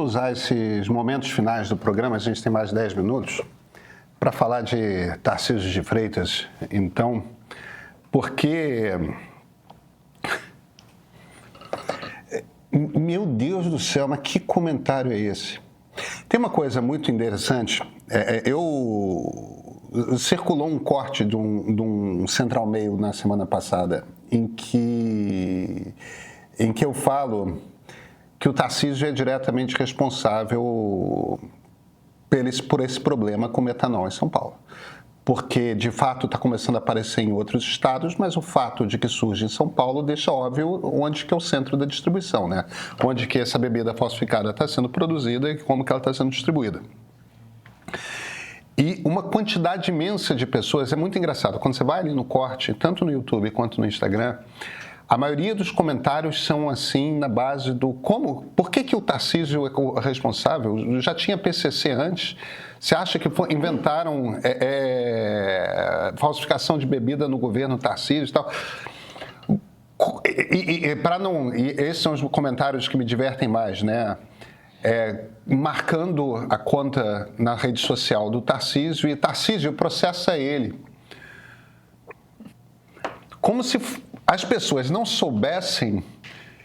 usar esses momentos finais do programa, a gente tem mais 10 minutos, para falar de Tarcísio de Freitas, então, porque... Meu Deus do céu, mas que comentário é esse? Tem uma coisa muito interessante, circulou um corte de um Central Mail na semana passada, em que eu falo que o Tarcísio é diretamente responsável por esse problema com metanol em São Paulo. Porque, de fato, está começando a aparecer em outros estados, mas o fato de que surge em São Paulo deixa óbvio onde que é o centro da distribuição, né? Onde que essa bebida falsificada está sendo produzida e como que ela está sendo distribuída. E uma quantidade imensa de pessoas, é muito engraçado, quando você vai ali no corte, tanto no YouTube quanto no Instagram, a maioria dos comentários são assim, na base do por que o Tarcísio é o responsável? Já tinha PCC antes? Você acha que inventaram falsificação de bebida no governo Tarcísio e tal? E esses são os comentários que me divertem mais, né? Marcando a conta na rede social do Tarcísio e Tarcísio processa ele. Como se as pessoas não soubessem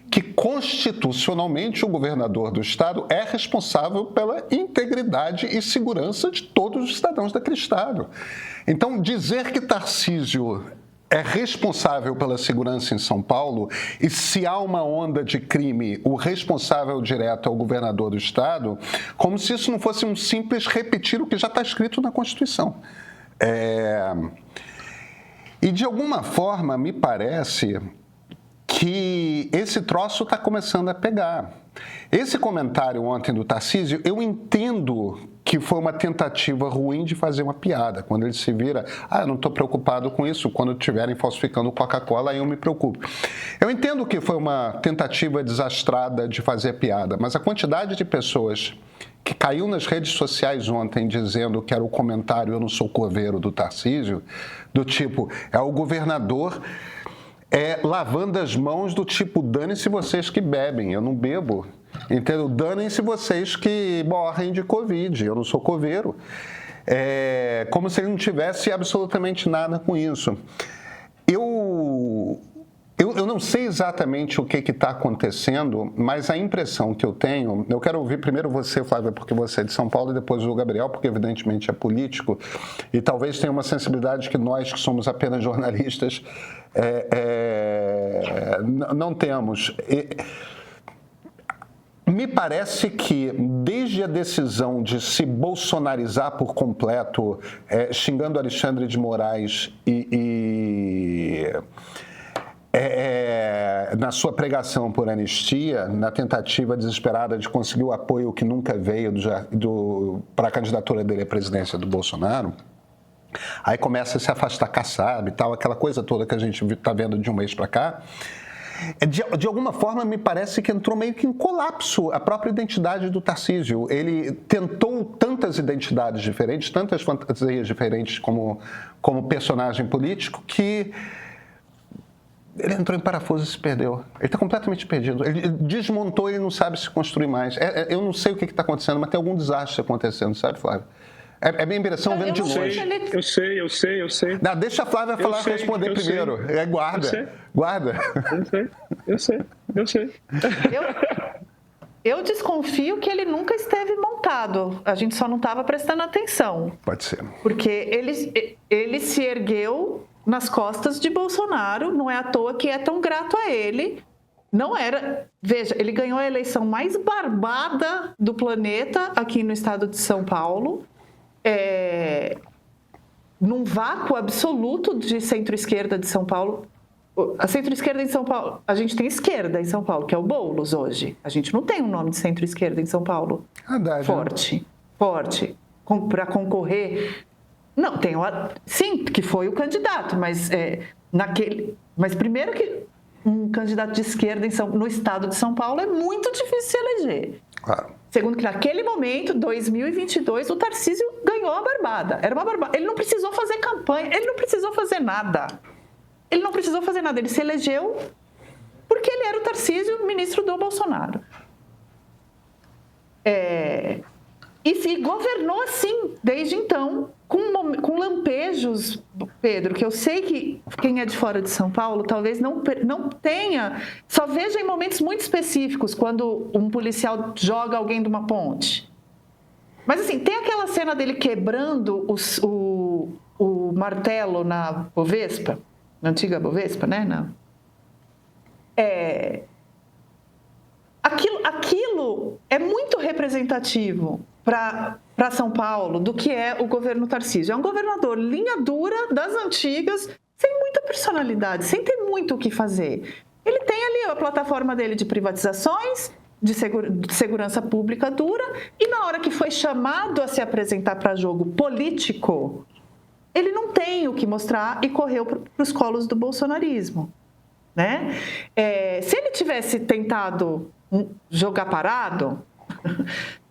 que constitucionalmente o governador do estado é responsável pela integridade e segurança de todos os cidadãos daquele estado. Então, dizer que Tarcísio é responsável pela segurança em São Paulo e se há uma onda de crime, o responsável direto é o governador do estado, como se isso não fosse um simples repetir o que já está escrito na Constituição. E, de alguma forma, me parece que esse troço está começando a pegar. Esse comentário ontem do Tarcísio, eu entendo que foi uma tentativa ruim de fazer uma piada. Quando ele se vira, eu não estou preocupado com isso, quando estiverem falsificando Coca-Cola, aí eu me preocupo. Eu entendo que foi uma tentativa desastrada de fazer piada, mas a quantidade de pessoas que caiu nas redes sociais ontem dizendo que era o comentário "eu não sou coveiro" do Tarcísio, do tipo, é o governador lavando as mãos do tipo, dane-se vocês que bebem, eu não bebo, entendeu? Danem-se vocês que morrem de Covid, eu não sou coveiro. Como se ele não tivesse absolutamente nada com isso. Eu não sei exatamente o que está acontecendo, mas a impressão que eu tenho... Eu quero ouvir primeiro você, Flávia, porque você é de São Paulo, e depois o Gabriel, porque evidentemente é político, e talvez tenha uma sensibilidade que nós, que somos apenas jornalistas, não temos. Me parece que, desde a decisão de se bolsonarizar por completo, xingando Alexandre de Moraes na sua pregação por anistia, na tentativa desesperada de conseguir o apoio que nunca veio para a candidatura dele à presidência do Bolsonaro, aí começa a se afastar Kassab e tal, aquela coisa toda que a gente está vendo de um mês para cá. De alguma forma, me parece que entrou meio que em colapso a própria identidade do Tarcísio. Ele tentou tantas identidades diferentes, tantas fantasias diferentes como personagem político, que ele entrou em parafuso e se perdeu. Ele está completamente perdido. Ele desmontou e não sabe se construir mais. Eu não sei o que está acontecendo, mas tem algum desastre acontecendo, sabe, Flávio? É minha impressão vendo de longe. Eu sei. Não, deixa a Flávia responder primeiro. Guarda. Eu sei. Eu desconfio que ele nunca esteve montado. A gente só não estava prestando atenção. Pode ser. Porque ele se ergueu nas costas de Bolsonaro. Não é à toa que é tão grato a ele. Não era... Veja, ele ganhou a eleição mais barbada do planeta aqui no estado de São Paulo. Num vácuo absoluto de centro-esquerda de São Paulo. A centro-esquerda em São Paulo, a gente tem esquerda em São Paulo, que é o Boulos hoje. A gente não tem um nome de centro-esquerda em São Paulo forte para concorrer. Não, tem sim, que foi o candidato, mas primeiro que um candidato de esquerda no estado de São Paulo é muito difícil se eleger. Claro. Segundo que naquele momento, 2022, o Tarcísio ganhou a barbada. Era uma barbada. Ele não precisou fazer campanha, ele não precisou fazer nada. Ele se elegeu porque ele era o Tarcísio, ministro do Bolsonaro. E se governou assim, desde então, com lampejos, Pedro, que eu sei que quem é de fora de São Paulo talvez não tenha, só veja em momentos muito específicos, quando um policial joga alguém de uma ponte. Mas assim, tem aquela cena dele quebrando o martelo na Bovespa, na antiga Bovespa, né? Aquilo é muito representativo para São Paulo do que é o governo Tarcísio. É um governador linha dura das antigas, sem muita personalidade, sem ter muito o que fazer. Ele tem ali a plataforma dele de privatizações, de segurança pública dura, e na hora que foi chamado a se apresentar para jogo político, ele não tem o que mostrar e correu para os colos do bolsonarismo. Né? Se ele tivesse tentado jogar parado,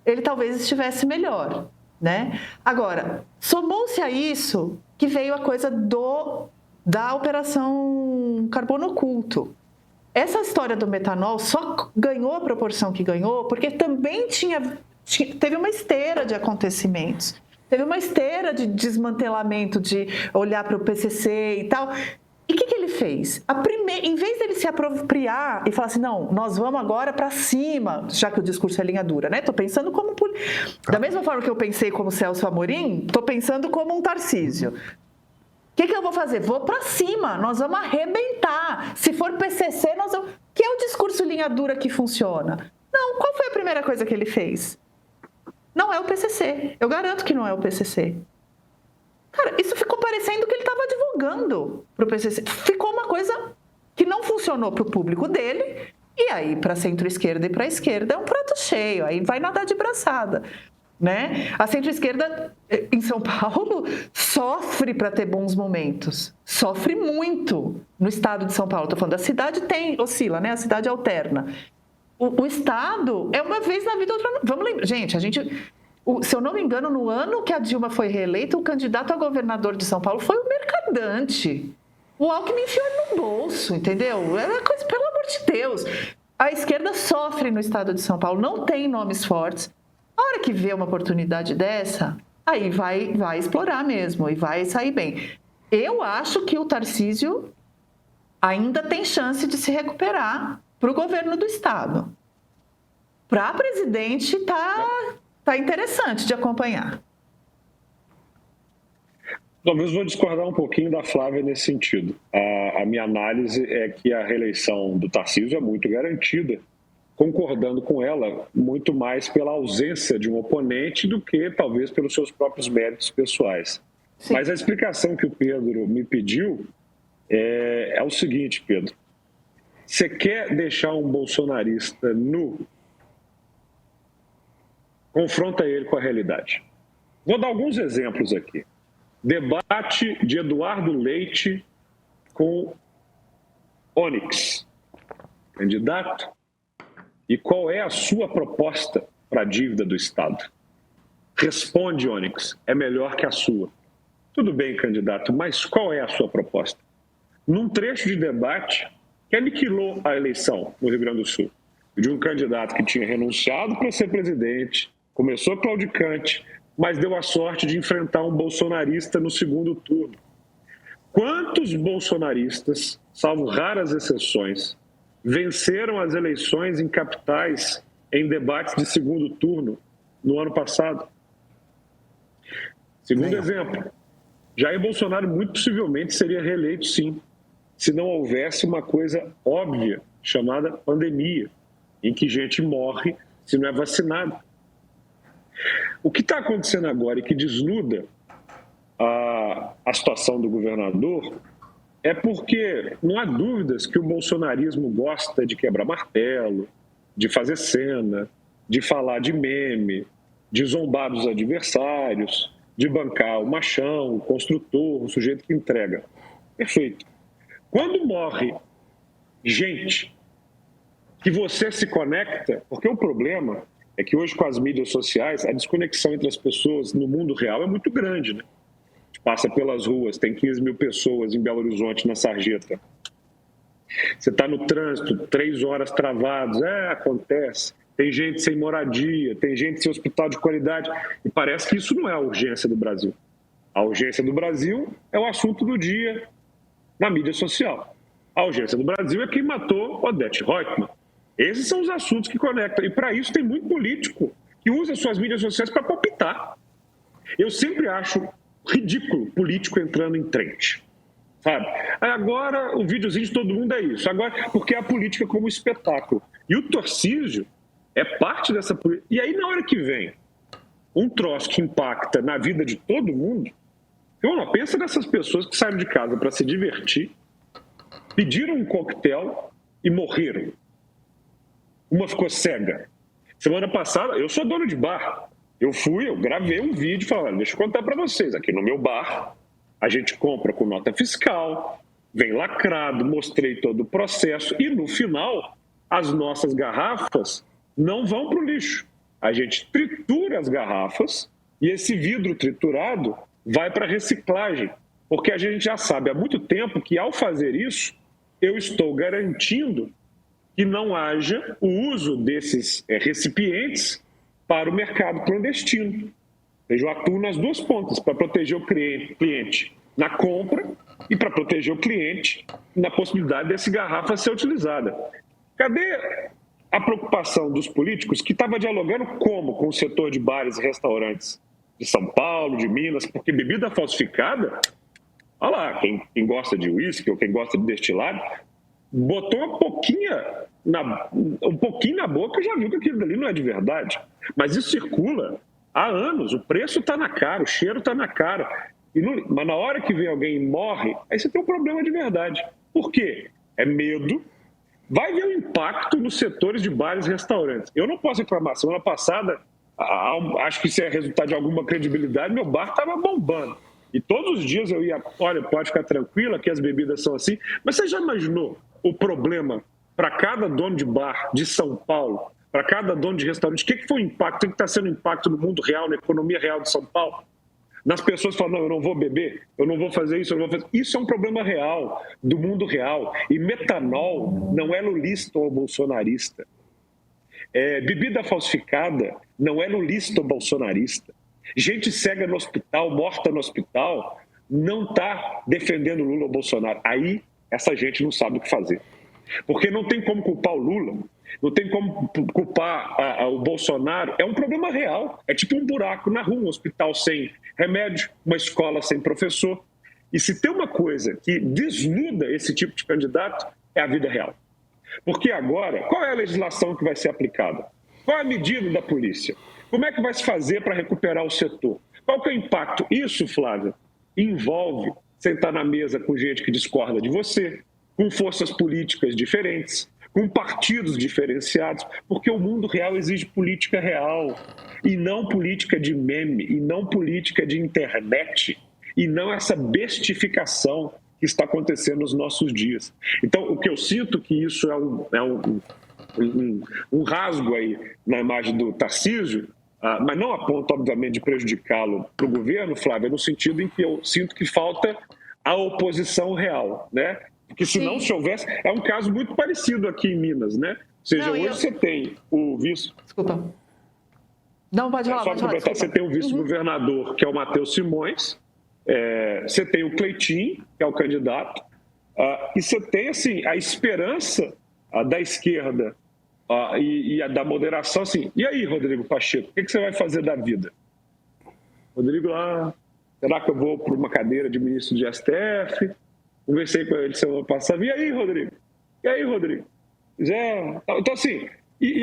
ele talvez estivesse melhor, né? Agora, somou-se a isso que veio a coisa da Operação Carbono Oculto. Essa história do metanol só ganhou a proporção que ganhou porque também teve uma esteira de acontecimentos, teve uma esteira de desmantelamento, de olhar para o PCC e tal. E o que ele fez? Em vez dele se apropriar e falar assim, não, nós vamos agora para cima, já que o discurso é linha dura, né? Estou pensando como... Da mesma forma que eu pensei como Celso Amorim, estou pensando como um Tarcísio. O que eu vou fazer? Vou para cima, nós vamos arrebentar. Se for PCC, nós vamos... Que é o discurso linha dura que funciona. Não, qual foi a primeira coisa que ele fez? Não é o PCC. Eu garanto que não é o PCC. Cara, isso ficou parecendo que ele estava advogando para o PCC. Ficou uma coisa que não funcionou para o público dele, e aí para a centro-esquerda e para a esquerda é um prato cheio, aí vai nadar de braçada. Né? A centro-esquerda em São Paulo sofre para ter bons momentos, sofre muito no estado de São Paulo. Estou falando, a cidade oscila, né? A cidade alterna. O estado é uma vez na vida, outra não. Vamos lembrar, gente, se eu não me engano, no ano que a Dilma foi reeleita, o candidato a governador de São Paulo foi o Mercadante. O Alckmin enfiou ele no bolso, entendeu? É uma coisa, pelo amor de Deus. A esquerda sofre no estado de São Paulo, não tem nomes fortes. A hora que vê uma oportunidade dessa, aí vai explorar mesmo e vai sair bem. Eu acho que o Tarcísio ainda tem chance de se recuperar para o governo do estado. Para presidente, tá interessante de acompanhar. Talvez vou discordar um pouquinho da Flávia nesse sentido. A minha análise é que a reeleição do Tarcísio é muito garantida, concordando com ela muito mais pela ausência de um oponente do que talvez pelos seus próprios méritos pessoais. Sim. Mas a explicação que o Pedro me pediu é o seguinte, Pedro. Você quer deixar um bolsonarista nu? Confronta ele com a realidade. Vou dar alguns exemplos aqui. Debate de Eduardo Leite com Onyx. Candidato, e qual é a sua proposta para a dívida do Estado? Responde, Onyx, é melhor que a sua. Tudo bem, candidato, mas qual é a sua proposta? Num trecho de debate que aniquilou a eleição no Rio Grande do Sul, de um candidato que tinha renunciado para ser presidente, começou claudicante, mas deu a sorte de enfrentar um bolsonarista no segundo turno. Quantos bolsonaristas, salvo raras exceções, venceram as eleições em capitais em debates de segundo turno no ano passado? Segundo exemplo, Jair Bolsonaro muito possivelmente seria reeleito, sim, se não houvesse uma coisa óbvia chamada pandemia, em que gente morre se não é vacinado. O que está acontecendo agora e que desnuda a situação do governador é porque não há dúvidas que o bolsonarismo gosta de quebrar martelo, de fazer cena, de falar de meme, de zombar dos adversários, de bancar o machão, o construtor, o sujeito que entrega. Perfeito. Quando morre gente que você se conecta, porque o problema é que hoje com as mídias sociais a desconexão entre as pessoas no mundo real é muito grande, né? A gente passa pelas ruas, tem 15 mil pessoas em Belo Horizonte, na Sarjeta. Você está no trânsito, 3 horas travados, acontece. tem gente sem moradia, tem gente sem hospital de qualidade. E parece que isso não é a urgência do Brasil. A urgência do Brasil é o assunto do dia na mídia social. A urgência do Brasil é quem matou Odete Roitman. Esses são os assuntos que conectam. E para isso tem muito político que usa suas mídias sociais para palpitar. Eu sempre acho ridículo político entrando em trend. Sabe? Agora o videozinho de todo mundo é isso. Agora, porque é a política como espetáculo. E o Tarcísio é parte dessa política. E aí, na hora que vem um troço que impacta na vida de todo mundo, pensa nessas pessoas que saíram de casa para se divertir, pediram um coquetel e morreram. Uma ficou cega. Semana passada, eu sou dono de bar. Eu gravei um vídeo falando, deixa eu contar para vocês, aqui no meu bar, a gente compra com nota fiscal, vem lacrado, mostrei todo o processo e no final, as nossas garrafas não vão para o lixo. A gente tritura as garrafas e esse vidro triturado vai para reciclagem, porque a gente já sabe há muito tempo que ao fazer isso, eu estou garantindo que não haja o uso desses recipientes para o mercado clandestino. Eu atuo nas duas pontas, para proteger o cliente na compra e para proteger o cliente na possibilidade dessa garrafa ser utilizada. Cadê a preocupação dos políticos que estava dialogando como com o setor de bares e restaurantes de São Paulo, de Minas, porque bebida falsificada, olha lá, quem gosta de uísque ou quem gosta de destilado, botou um pouquinho na boca e já viu que aquilo ali não é de verdade. Mas isso circula há anos, o preço está na cara, o cheiro está na cara. Mas na hora que vem alguém e morre, aí você tem um problema de verdade. Por quê? É medo. Vai ver o impacto nos setores de bares e restaurantes. Eu não posso reclamar. Semana passada, acho que isso é resultado de alguma credibilidade, meu bar estava bombando. E todos os dias eu ia, olha, pode ficar tranquila que as bebidas são assim. Mas você já imaginou o problema para cada dono de bar de São Paulo, para cada dono de restaurante? O que foi o impacto? O que está sendo o impacto no mundo real, na economia real de São Paulo? Nas pessoas falam, não, eu não vou beber, eu não vou fazer isso, eu não vou fazer... Isso é um problema real, do mundo real. E metanol não é lulista ou bolsonarista. Bebida falsificada não é lulista ou bolsonarista. Gente cega no hospital, morta no hospital, não está defendendo Lula ou Bolsonaro. Aí, essa gente não sabe o que fazer. Porque não tem como culpar o Lula, não tem como culpar o Bolsonaro. É um problema real. É tipo um buraco na rua, um hospital sem remédio, uma escola sem professor. E se tem uma coisa que desnuda esse tipo de candidato, é a vida real. Porque agora, qual é a legislação que vai ser aplicada? Qual é a medida da polícia? Como é que vai se fazer para recuperar o setor? Qual que é o impacto? Isso, Flávia, envolve sentar na mesa com gente que discorda de você, com forças políticas diferentes, com partidos diferenciados, porque o mundo real exige política real, e não política de meme, e não política de internet, e não essa bestificação que está acontecendo nos nossos dias. Então, o que eu sinto que isso é um rasgo aí na imagem do Tarcísio, mas não a ponto, obviamente, de prejudicá-lo para o governo, Flávia, no sentido em que eu sinto que falta a oposição real, né? Porque senão, se houvesse... É um caso muito parecido aqui em Minas, né? Ou seja, hoje você tem o vice... Desculpa. Não, pode falar, pode falar. Você tem o vice-governador, que é o Matheus Simões, você tem o Cleitinho, que é o candidato, e você tem, assim, a esperança da esquerda e a da moderação, assim, e aí, Rodrigo Pacheco, o que você vai fazer da vida? Rodrigo, será que eu vou para uma cadeira de ministro de STF? Conversei com ele semana passada. E aí, Rodrigo? Então, assim,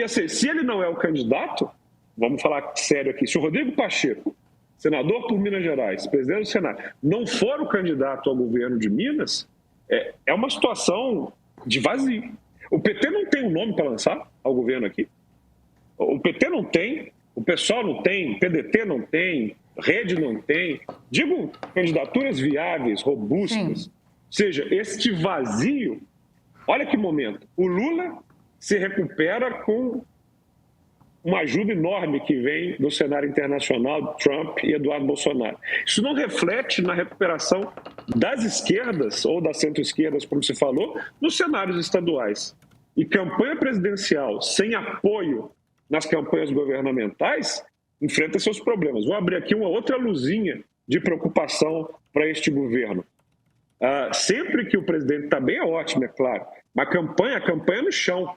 assim, se ele não é o candidato, vamos falar sério aqui, se o Rodrigo Pacheco, senador por Minas Gerais, presidente do Senado, não for o candidato ao governo de Minas, é uma situação de vazio. O PT não tem um nome para lançar ao governo aqui. O PT não tem, o PSOL não tem, o PDT não tem, Rede não tem. Digo, candidaturas viáveis, robustas. Sim. Ou seja, este vazio, olha que momento, o Lula se recupera com uma ajuda enorme que vem do cenário internacional, Trump e Eduardo Bolsonaro. Isso não reflete na recuperação das esquerdas, ou das centro-esquerdas, como se falou, nos cenários estaduais. E campanha presidencial sem apoio nas campanhas governamentais, enfrenta seus problemas. Vou abrir aqui uma outra luzinha de preocupação para este governo. Sempre que o presidente está bem, é ótimo, é claro. Mas a campanha é no chão.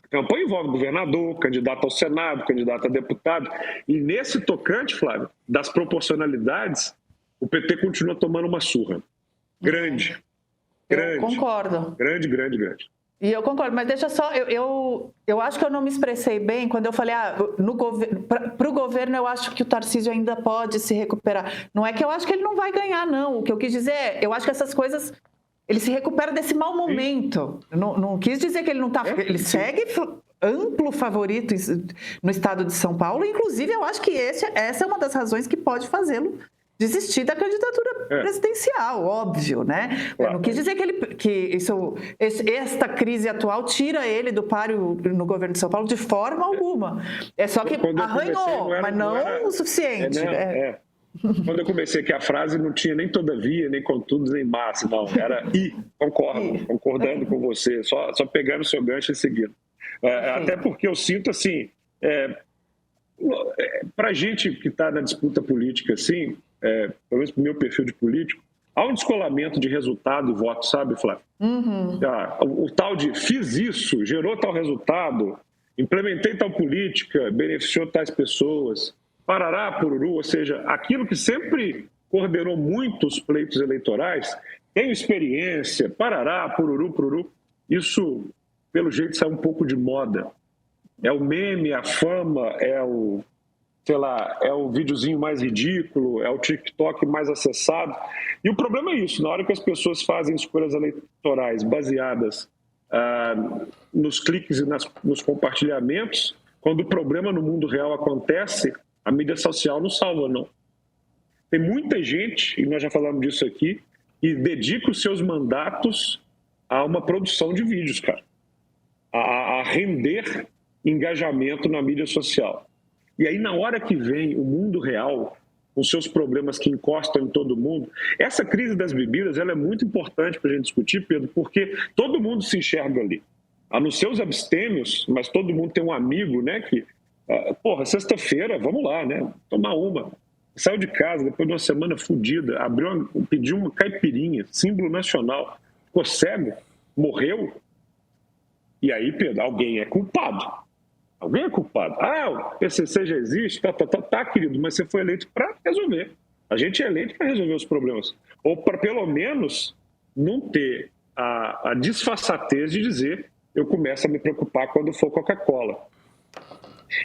A campanha envolve governador, candidato ao Senado, candidato a deputado. E nesse tocante, Flávio, das proporcionalidades, o PT continua tomando uma surra. Grande. Eu concordo. Grande. E eu concordo, mas deixa só, eu acho que eu não me expressei bem quando eu falei, para o governo eu acho que o Tarcísio ainda pode se recuperar. Não é que eu acho que ele não vai ganhar, não. O que eu quis dizer é, eu acho que essas coisas, ele se recupera desse mau momento. Não quis dizer que ele não está... Ele segue amplo favorito no estado de São Paulo, inclusive eu acho que essa é uma das razões que pode fazê-lo desistir da candidatura presidencial, óbvio, né? Eu não quis dizer que esta crise atual tira ele do páreo no governo de São Paulo de forma alguma. É só que arranhou, mas não o suficiente. Quando eu comecei aqui, a frase não tinha nem todavia, nem contudo, nem mas, não. Era concordando com você, só pegando o seu gancho e seguindo. Até porque eu sinto assim, para gente que está na disputa política, assim, pelo menos para o meu perfil de político, há um descolamento de resultado e voto, sabe, Flávio? O tal de fiz isso, gerou tal resultado, implementei tal política, beneficiou tais pessoas, parará, pururu, ou seja, aquilo que sempre coordenou muito os pleitos eleitorais, tenho experiência, parará, pururu, isso, pelo jeito, sai um pouco de moda. É o meme, a fama, é o videozinho mais ridículo, é o TikTok mais acessado. E o problema é isso, na hora que as pessoas fazem escolhas eleitorais baseadas nos cliques e nos compartilhamentos, quando o problema no mundo real acontece, a mídia social não salva, não. Tem muita gente, e nós já falamos disso aqui, que dedica os seus mandatos a uma produção de vídeos, cara. A render engajamento na mídia social. E aí, na hora que vem o mundo real, com seus problemas que encostam em todo mundo, essa crise das bebidas ela é muito importante para a gente discutir, Pedro, porque todo mundo se enxerga ali. Nos seus abstêmios, mas todo mundo tem um amigo, né, que, sexta-feira, vamos lá, né, tomar uma. Saiu de casa depois de uma semana fodida, pediu uma caipirinha, símbolo nacional, ficou cego, morreu. E aí, Pedro, alguém é culpado. Alguém é culpado. O PCC já existe, tá, querido, mas você foi eleito para resolver. A gente é eleito para resolver os problemas. Ou para, pelo menos, não ter a disfarçatez de dizer eu começo a me preocupar quando for Coca-Cola.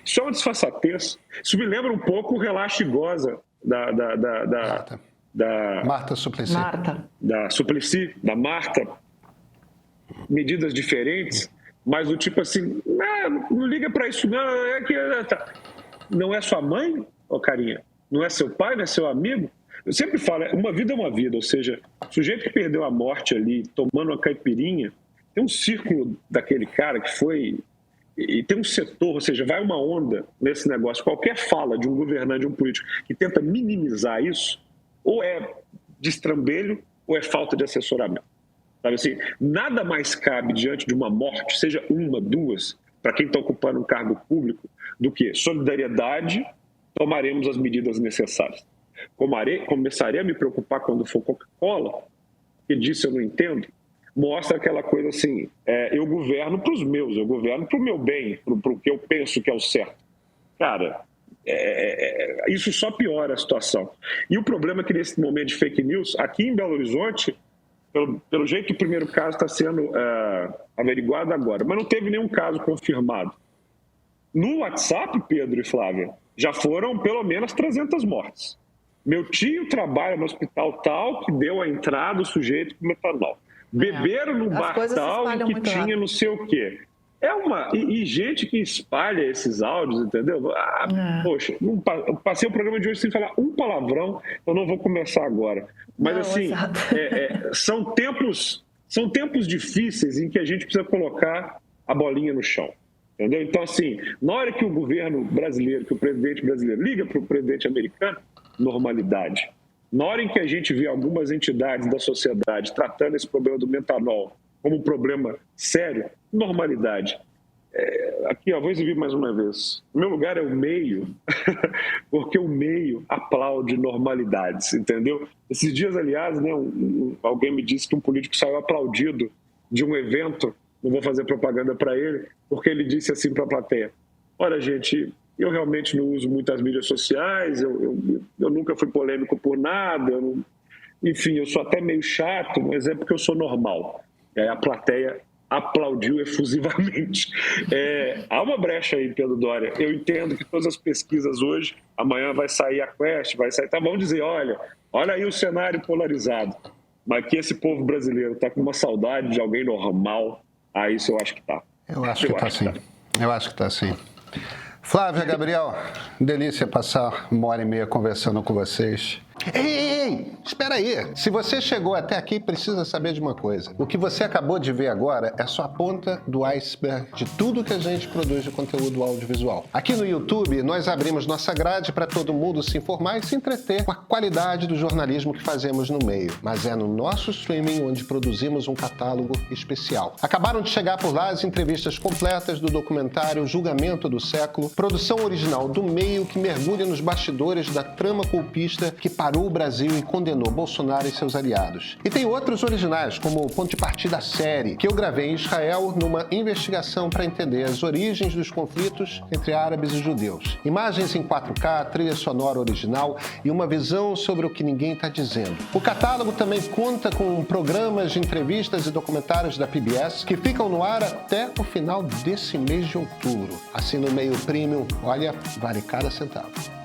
Isso é uma disfarçatez. Isso me lembra um pouco o Relaxa e Goza da Marta Suplicy. Da Marta. Medidas diferentes, mas do tipo assim, não liga para isso não, não é sua mãe, carinha, não é seu pai, não é seu amigo. Eu sempre falo, uma vida é uma vida, ou seja, o sujeito que perdeu a morte ali, tomando uma caipirinha, tem um círculo daquele cara que foi, e tem um setor, ou seja, vai uma onda nesse negócio, qualquer fala de um governante, de um político que tenta minimizar isso, ou é destrambelho ou é falta de assessoramento. Sabe assim, nada mais cabe diante de uma morte, seja uma, duas, para quem está ocupando um cargo público, do que solidariedade, tomaremos as medidas necessárias. Começarei a me preocupar quando for Coca-Cola, que disso eu não entendo, mostra aquela coisa assim, eu governo para os meus, eu governo para o meu bem, para o que eu penso que é o certo. Cara, isso só piora a situação. E o problema é que nesse momento de fake news, aqui em Belo Horizonte, pelo jeito, o primeiro caso está sendo averiguado agora, mas não teve nenhum caso confirmado. No WhatsApp, Pedro e Flávia, já foram pelo menos 300 mortes. Meu tio trabalha no hospital tal que deu a entrada do sujeito com metanol. Beberam no bar tal e que tinha não sei o quê. E gente que espalha esses áudios, entendeu? Poxa, eu passei o programa de hoje sem falar um palavrão, eu não vou começar agora. Mas são tempos difíceis em que a gente precisa colocar a bolinha no chão. Entendeu? Então, assim, na hora que o governo brasileiro, que o presidente brasileiro liga para o presidente americano, normalidade. Na hora em que a gente vê algumas entidades da sociedade tratando esse problema do metanol como um problema sério, normalidade. Aqui, ó, vou exibir mais uma vez. O meu lugar é o meio, porque o meio aplaude normalidades, entendeu? Esses dias, aliás, né, alguém me disse que um político saiu aplaudido de um evento, não vou fazer propaganda para ele, porque ele disse assim para a plateia: olha, gente, eu realmente não uso muito as mídias sociais, eu nunca fui polêmico por nada, enfim, eu sou até meio chato, mas é porque eu sou normal. E aí a plateia aplaudiu efusivamente. Há uma brecha aí, Pedro Doria. Eu entendo que todas as pesquisas hoje, amanhã vai sair a Quest, vai sair, vamos dizer, olha aí o cenário polarizado, mas que esse povo brasileiro está com uma saudade de alguém normal, isso eu acho que está. Eu acho que está sim. Eu acho que está sim. Flávia, Gabriel, delícia passar 1h30 conversando com vocês. Ei, espera aí. Se você chegou até aqui, precisa saber de uma coisa. O que você acabou de ver agora é só a ponta do iceberg de tudo que a gente produz de conteúdo audiovisual. Aqui no YouTube, nós abrimos nossa grade para todo mundo se informar e se entreter com a qualidade do jornalismo que fazemos no meio. Mas é no nosso streaming onde produzimos um catálogo especial. Acabaram de chegar por lá as entrevistas completas do documentário Julgamento do Século, produção original do meio que mergulha nos bastidores da trama golpista que parou o Brasil e condenou Bolsonaro e seus aliados. E tem outros originais, como o Ponto de Partida Série, que eu gravei em Israel numa investigação para entender as origens dos conflitos entre árabes e judeus. Imagens em 4K, trilha sonora original e uma visão sobre o que ninguém está dizendo. O catálogo também conta com programas de entrevistas e documentários da PBS que ficam no ar até o final desse mês de outubro. Assina o Meio Premium, olha, vale cada centavo.